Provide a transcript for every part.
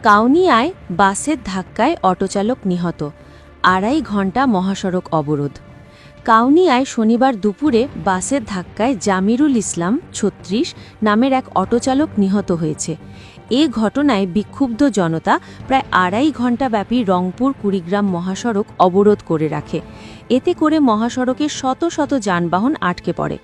কাউনিয়ায় বাসের ধাক্কায় অটোচালক নিহত, ২.৫ ঘণ্টা মহাসড়ক অবরোধ। কাউনিয়ায় শনিবার দুপুরে বাসের ধাক্কায় জামিরুল ইসলাম ৩৬ নামের এক অটোচালক নিহত হয়েছে। এ ঘটনায় বিক্ষুব্ধ জনতা প্রায় ২.৫ ঘণ্টাব্যাপী রংপুর কুড়িগ্রাম মহাসড়ক অবরোধ করে রাখে। এতে করে মহাসড়কে শত শত যানবাহন আটকে পড়ে।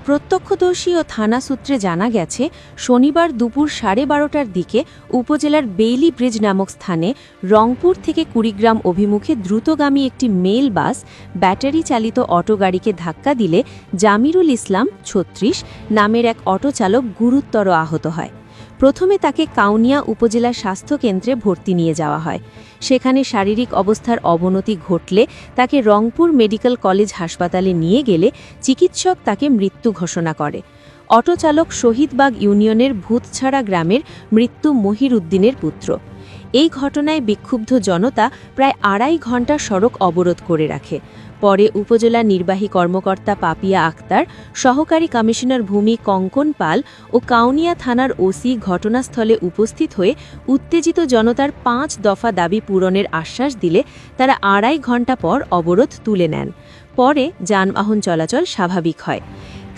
প্রত্যক্ষদর্শী ও থানা সূত্রে জানা গেছে, শনিবার দুপুর 12:30টার দিকে উপজেলার বেইলি ব্রিজ নামক স্থানে রংপুর থেকে কুড়িগ্রাম অভিমুখে দ্রুতগামী একটি মেল বাস ব্যাটারি চালিত অটো গাড়িকে ধাক্কা দিলে জামিরুল ইসলাম ৩৬ নামের এক অটোচালক গুরুতর আহত হয়। প্রথমে তাকে কাউনিয়া উপজেলা স্বাস্থ্যকেন্দ্রে ভর্তি নিয়ে যাওয়া হয়। সেখানে শারীরিক অবস্থার অবনতি ঘটলে তাকে রংপুর মেডিকেল কলেজ হাসপাতালে নিয়ে গেলে চিকিৎসক তাকে মৃত্যু ঘোষণা করে। অটোচালক শহীদবাগ ইউনিয়নের ভূতছাড়া গ্রামের মৃত্যু মহির উদ্দিনের পুত্র। এই ঘটনায় বিক্ষুব্ধ জনতা প্রায় ২.৫ ঘণ্টা সড়ক অবরোধ করে রাখে। পরে উপজেলা নির্বাহী কর্মকর্তা পাপিয়া আক্তার, সহকারী কমিশনার ভূমি কঙ্কন পাল ও কাউনিয়া থানার ওসি ঘটনাস্থলে উপস্থিত হয়ে উত্তেজিত জনতার ৫ দফা দাবি পূরণের আশ্বাস দিলে তারা ২.৫ ঘণ্টা পর অবরোধ তুলে নেন। পরে যানবাহন চলাচল স্বাভাবিক হয়।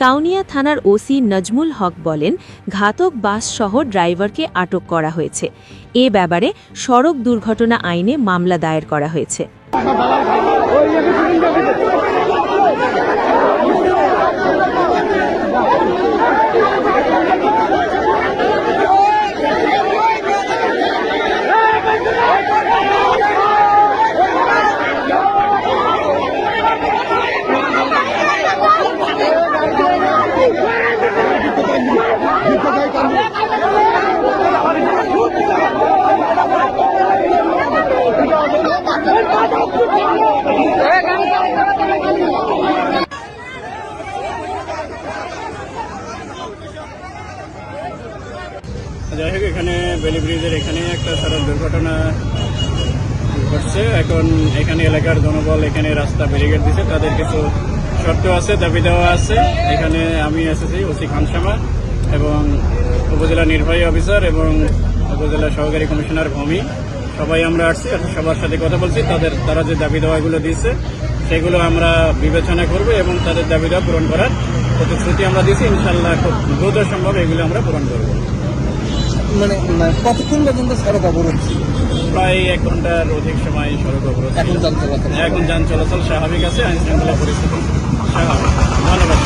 কাউনিয়া থানার ওসি নজমুল হক বলেন, ঘাতক বাসসহ ড্রাইভারকে আটক করা হয়েছে। এ ব্যাপারে সড়ক দুর্ঘটনা আইনে মামলা দায়ের করা হয়েছে। যাই হোক, এখানে বেলি ব্রিজের এখানে একটা সড়ক দুর্ঘটনা ঘটছে। এখন এখানে এলাকার জনবল এখানে রাস্তা ব্যারিকেড দিচ্ছে, তাদের কিছু শর্ত আছে, দাবি দেওয়া আছে। এখানে আমি এসেছি ওসি খানসামা এবং উপজেলা নির্বাহী অফিসার এবং উপজেলা সহকারী কমিশনার ভূমি, সবাই আমরা আসছি। সবার সাথে কথা বলছি। তারা যে দাবি দেওয়াগুলো দিয়েছে সেগুলো আমরা বিবেচনা করব এবং তাদের দাবি দেওয়া পূরণ করার প্রতিশ্রুতি আমরা দিয়েছি। ইনশাল্লাহ খুব দ্রুত সম্ভব এগুলো আমরা পূরণ করব। মানে কতক্ষণ পর্যন্ত সড়ক অবরোধ ছিল? প্রায় 1 ঘণ্টার অধিক সময় সড়ক অবরোধ। এখন যান চলাচল স্বাভাবিক আছে, আইন শৃঙ্খলা পরিস্থিতি স্বাভাবিক। ধন্যবাদ।